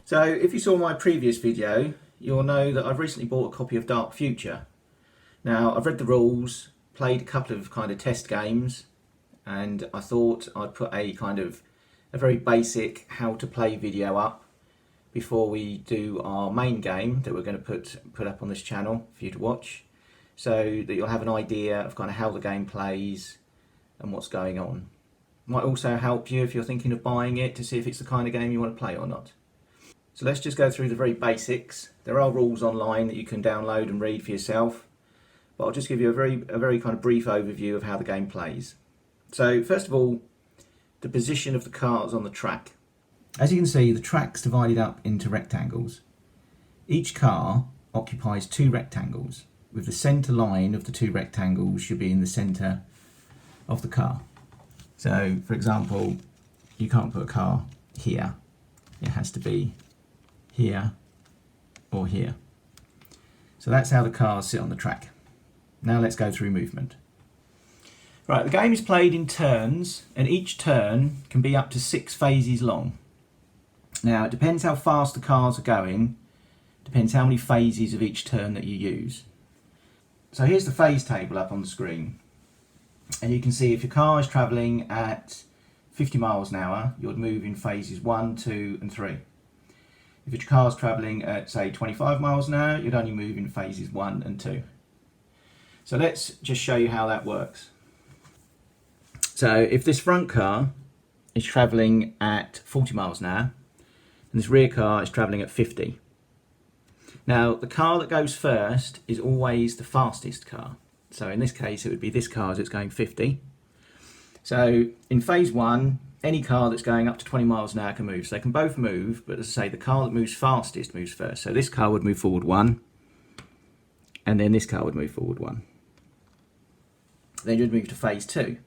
So if you saw my previous video, you'll know that I've recently bought a copy of Dark Future. Now, I've read the rules, played a couple of kind of test games, and I thought I'd put a very basic how to play video up before we do our main game that we're going to put up on this channel for you to watch, so that you'll have an idea of kind of how the game plays and what's going on. Might also help you if you're thinking of buying it to see if it's the kind of game you want to play or not. So let's just go through the very basics. There are rules online that you can download and read for yourself, but I'll just give you a very kind of brief overview of how the game plays. So first of all, the position of the cars on the track. As you can see, the track's divided up into rectangles. Each car occupies two rectangles, with the centre line of the two rectangles should be in the centre of the car. So, for example, you can't put a car here. It has to be here or here. So that's how the cars sit on the track. Now let's go through movement. Right, the game is played in turns, and each turn can be up to 6 phases long. Now, it depends how fast the cars are going, depends how many phases of each turn that you use. So here's the phase table up on the screen. And you can see if your car is travelling at 50 miles an hour, you would move in phases 1, 2 and 3. If your car's travelling at, say, 25 miles an hour, you'd only move in phases 1 and 2. So let's just show you how that works. So if this front car is travelling at 40 miles an hour, and this rear car is travelling at 50. Now, the car that goes first is always the fastest car. So in this case, it would be this car as it's going 50. So in phase 1, any car that's going up to 20 miles an hour can move. So they can both move, but as I say, the car that moves fastest moves first. So this car would move forward 1, and then this car would move forward 1. Then you'd move to phase 2.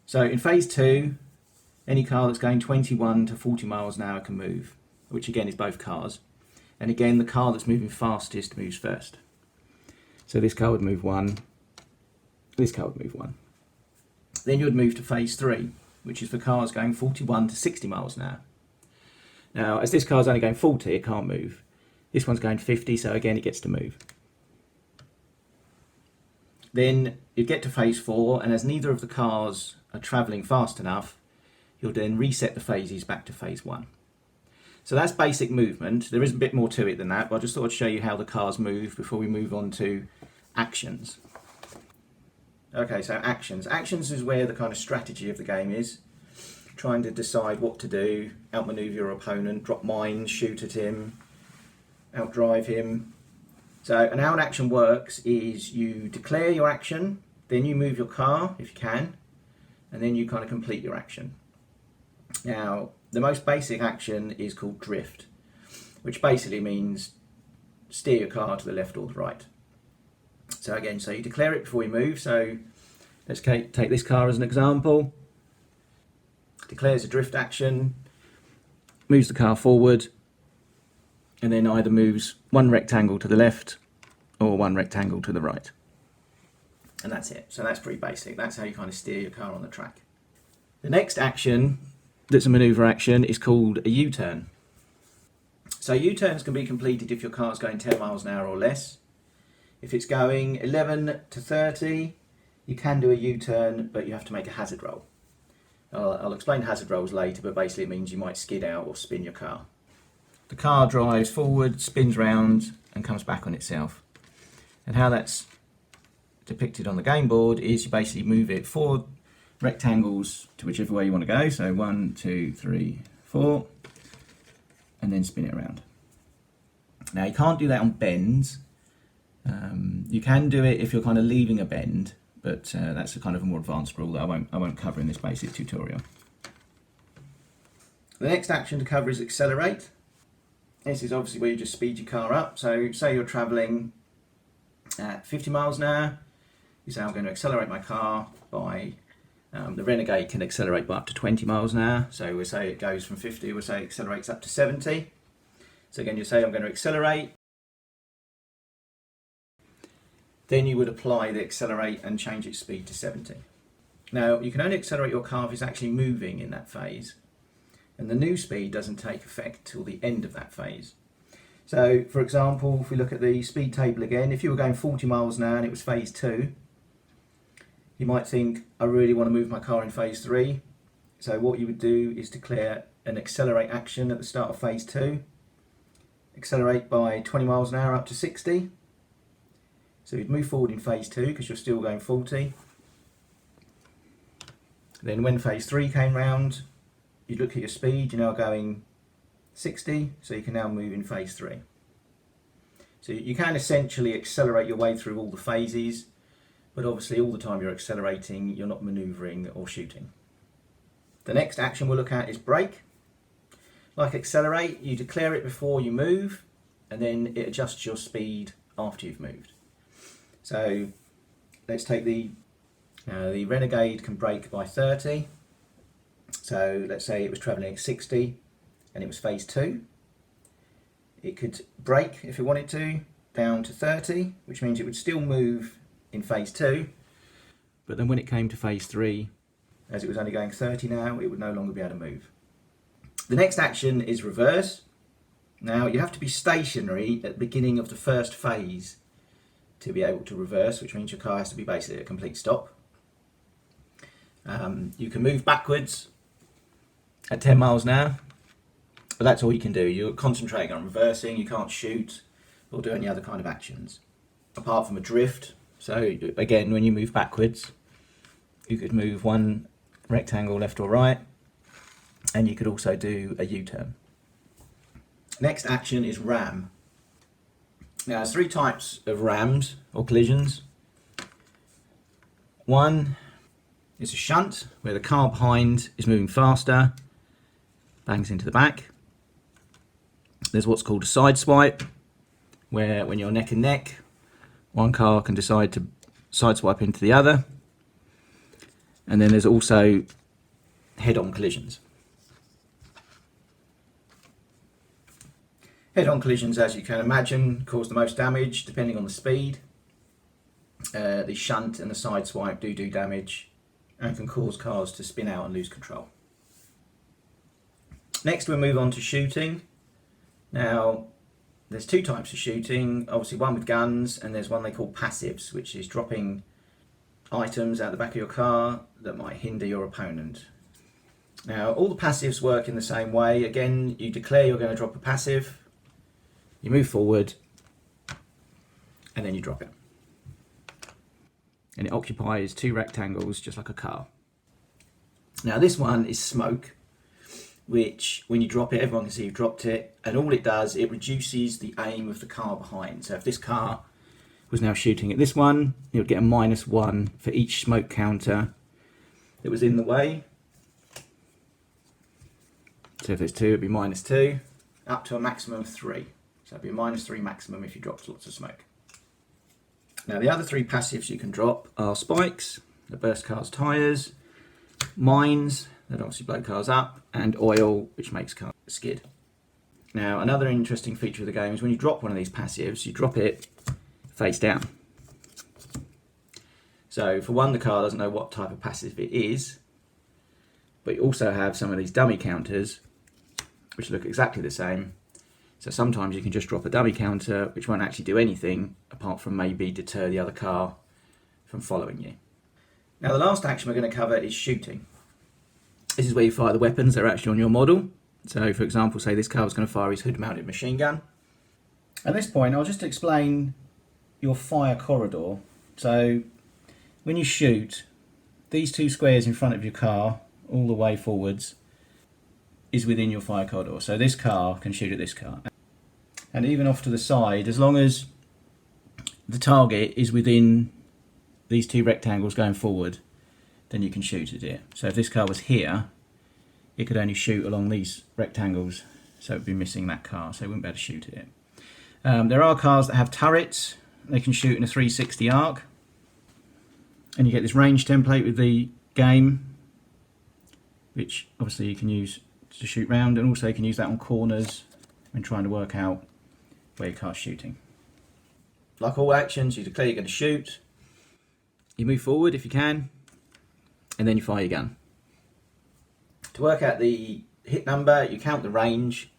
So in phase 2, any car that's going 21 to 40 miles an hour can move, which again is both cars. And again, the car that's moving fastest moves first. So this car would move 1, this car would move 1. Then you would move to phase 3, which is for cars going 41 to 60 miles an hour. Now, as this car's only going 40, it can't move. This one's going 50, so again, it gets to move. Then you'd get to phase 4, and as neither of the cars are travelling fast enough, you'll then reset the phases back to phase 1. So that's basic movement. There is a bit more to it than that, but I just thought I'd show you how the cars move before we move on to actions. Okay, so actions. Actions is where the kind of strategy of the game is. Trying to decide what to do, outmaneuver your opponent, drop mines, shoot at him, outdrive him. So, and how an action works is you declare your action, then you move your car if you can, and then you kind of complete your action. Now, the most basic action is called drift, which basically means steer your car to the left or the right. So again, so you declare it before you move. So let's take this car as an example. Declares a drift action, moves the car forward, and then either moves one rectangle to the left or one rectangle to the right. And that's it. So that's pretty basic. That's how you kind of steer your car on the track. The next action that's a manoeuvre action is called a U-turn. So U-turns can be completed if your car's going 10 miles an hour or less. If it's going 11 to 30, you can do a U-turn, but you have to make a hazard roll. I'll explain hazard rolls later, but basically it means you might skid out or spin your car. The car drives forward, spins round, and comes back on itself. And how that's depicted on the game board is you basically move it 4 rectangles to whichever way you want to go. So 1, 2, 3, 4, and then spin it around. Now you can't do that on bends. You can do it if you're kind of leaving a bend, but that's a kind of a more advanced rule that I won't cover in this basic tutorial. The next action to cover is accelerate. This is obviously where you just speed your car up. So say you're travelling at 50 miles an hour, you say I'm going to accelerate my car by, the Renegade can accelerate by up to 20 miles an hour. So we'll say it goes from 50, we'll say it accelerates up to 70. So again, you say I'm going to accelerate. Then you would apply the accelerate and change its speed to 70. Now, you can only accelerate your car if it's actually moving in that phase. and the new speed doesn't take effect till the end of that phase. So for example, if we look at the speed table again, if you were going 40 miles an hour and it was phase 2, you might think, I really want to move my car in phase 3. So what you would do is declare an accelerate action at the start of phase 2. Accelerate by 20 miles an hour up to 60. So you'd move forward in phase 2 because you're still going 40. Then when phase 3 came round, you'd look at your speed, you're now going 60, so you can now move in phase 3. So you can essentially accelerate your way through all the phases, but obviously all the time you're accelerating, you're not manoeuvring or shooting. The next action we'll look at is brake. Like accelerate, you declare it before you move, and then it adjusts your speed after you've moved. So let's take the Renegade can brake by 30. So let's say it was travelling at 60 and it was phase 2. It could brake if it wanted to down to 30, which means it would still move in phase 2, but then when it came to phase 3, as it was only going 30 now, it would no longer be able to move. The next action is reverse. Now you have to be stationary at the beginning of the first phase to be able to reverse, which means your car has to be basically at a complete stop. You can move backwards at 10 miles an hour, but that's all you can do. You're concentrating on reversing, you can't shoot or do any other kind of actions apart from a drift. So again, when you move backwards, you could move one rectangle left or right, and you could also do a U-turn. Next action is ram. Now there's 3 types of rams or collisions. One is a shunt, where the car behind is moving faster, bangs into the back. There's what's called a side swipe, where when you're neck and neck, one car can decide to side swipe into the other. And then there's also head-on collisions. Head-on collisions, as you can imagine, cause the most damage depending on the speed. The shunt and the side swipe do damage and can cause cars to spin out and lose control. Next we'll move on to shooting. Now there's 2 types of shooting, obviously one with guns, and there's one they call passives, which is dropping items out the back of your car that might hinder your opponent. Now all the passives work in the same way. Again, you declare you're going to drop a passive, you move forward, and then you drop it. And it occupies 2 rectangles just like a car. Now this one is smoke, which when you drop it, everyone can see you've dropped it, and all it does, it reduces the aim of the car behind. So if this car was now shooting at this one, it would get a -1 for each smoke counter that was in the way. So if there's 2, it'd be -2, up to a maximum of 3. So it'd be a -3 maximum if you dropped lots of smoke. Now the other 3 passives you can drop are spikes, that burst cars' tyres, mines, that obviously blow cars up, and oil, which makes cars skid. Now another interesting feature of the game is when you drop one of these passives, you drop it face down. So for one, the car doesn't know what type of passive it is, but you also have some of these dummy counters which look exactly the same. So sometimes you can just drop a dummy counter which won't actually do anything apart from maybe deter the other car from following you. Now the last action we're going to cover is shooting. This is where you fire the weapons that are actually on your model. So for example, say this car was going to fire his hood mounted machine gun. At this point I'll just explain your fire corridor. So when you shoot, these 2 squares in front of your car all the way forwards is within your fire corridor. So this car can shoot at this car. And even off to the side, as long as the target is within these 2 rectangles going forward, then you can shoot at it. So if this car was here, it could only shoot along these rectangles, so it would be missing that car, so it wouldn't be able to shoot at it. There are cars that have turrets. They can shoot in a 360 arc. And you get this range template with the game, which obviously you can use to shoot round, and also you can use that on corners when trying to work out where your car's shooting. Like all actions, you declare you're going to shoot, you move forward if you can, and then you fire your gun. To work out the hit number, you count the range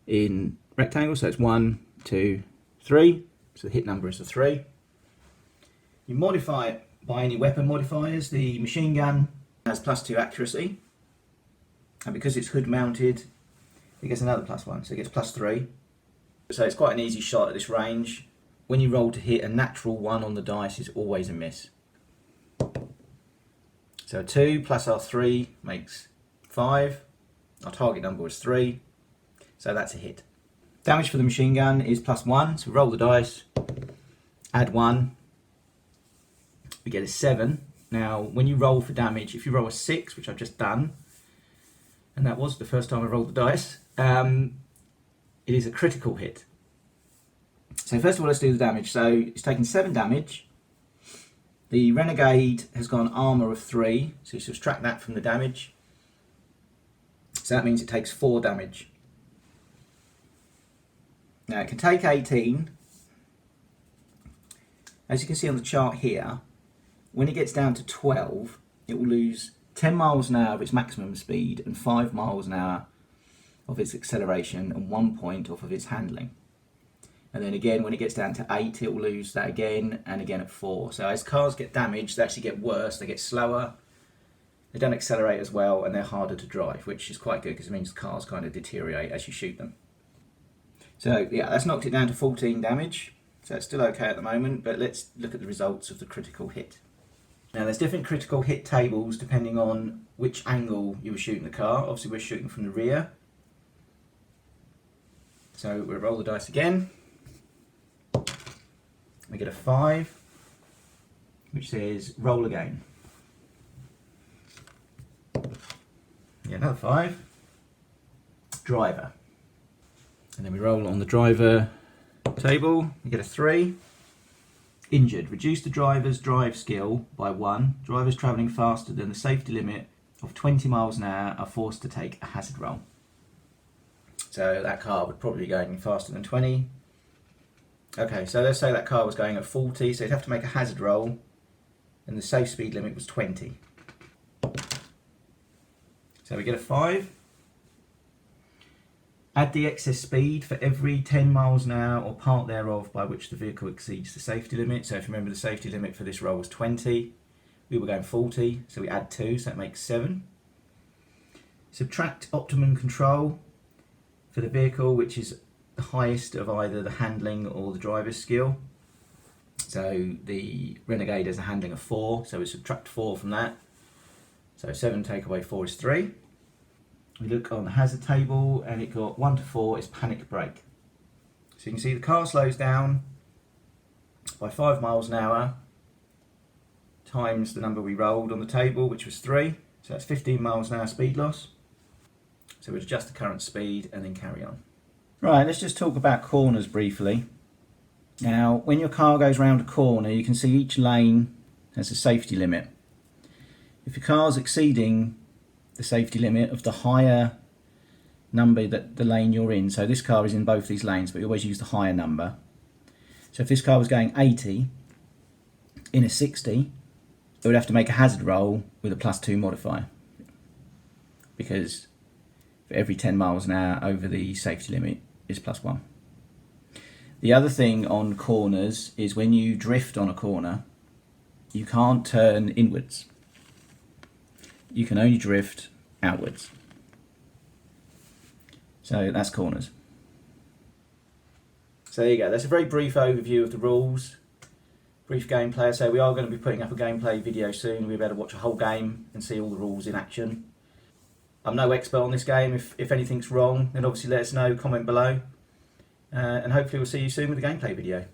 in rectangles, so it's 1, 2, 3. So the hit number is a 3. You modify it by any weapon modifiers. The machine gun has +2 accuracy, and because it's hood mounted, it gets another +1, so it gets +3. So it's quite an easy shot at this range. When you roll to hit, a natural 1 on the dice is always a miss. So a 2 plus our 3 makes 5. Our target number was 3, so that's a hit. Damage for the machine gun is +1, so roll the dice, add 1, we get a 7. Now when you roll for damage, if you roll a 6, which I've just done, and that was the first time I rolled the dice, it is a critical hit. So first of all, let's do the damage. So it's taken 7 damage. The Renegade has got an armour of 3, so you subtract that from the damage. So that means it takes 4 damage. Now it can take 18. As you can see on the chart here, when it gets down to 12, it will lose 10 miles an hour of its maximum speed and 5 miles an hour of its acceleration and 1 point off of its handling. And then again, when it gets down to 8, it will lose that again and again at 4. So as cars get damaged, they actually get worse, they get slower, they don't accelerate as well, and they're harder to drive, which is quite good because it means the cars kind of deteriorate as you shoot them. So yeah, that's knocked it down to 14 damage. So it's still okay at the moment, but let's look at the results of the critical hit. Now there's different critical hit tables depending on which angle you were shooting the car. Obviously we're shooting from the rear. So we'll roll the dice again. We get a 5, which says roll again. Yeah, another 5. Driver. And then we roll on the driver table. We get a 3. Injured. Reduce the driver's drive skill by 1. Drivers travelling faster than the safety limit of 20 miles an hour are forced to take a hazard roll. So that car would probably be going faster than 20. Okay, so let's say that car was going at 40, so you'd have to make a hazard roll, and the safe speed limit was 20. So we get a 5. Add the excess speed for every 10 miles an hour or part thereof by which the vehicle exceeds the safety limit. So if you remember, the safety limit for this roll was 20. We were going 40, so we add 2, so that makes 7. Subtract optimum control for the vehicle, which is the highest of either the handling or the driver's skill. So the Renegade has a handling of 4, so we subtract 4 from that. So 7 take away 4 is 3. We look on the hazard table and it got 1 to 4 is panic brake. So you can see the car slows down by 5 miles an hour times the number we rolled on the table, which was 3. So that's 15 miles an hour speed loss. So we adjust the current speed and then carry on. Right, let's just talk about corners briefly. Now, when your car goes round a corner, you can see each lane has a safety limit. If your car's exceeding the safety limit of the higher number that the lane you're in, so this car is in both these lanes, but you always use the higher number. So if this car was going 80 in a 60, it would have to make a hazard roll with a +2 modifier, because for every 10 miles an hour over the safety limit is +1. The other thing on corners is when you drift on a corner, you can't turn inwards. You can only drift outwards. So that's corners. So there you go. That's a very brief overview of the rules. Brief gameplay. So we are going to be putting up a gameplay video soon. We'll be able to watch a whole game and see all the rules in action. I'm no expert on this game. If anything's wrong, then obviously let us know, comment below. And hopefully we'll see you soon with a gameplay video.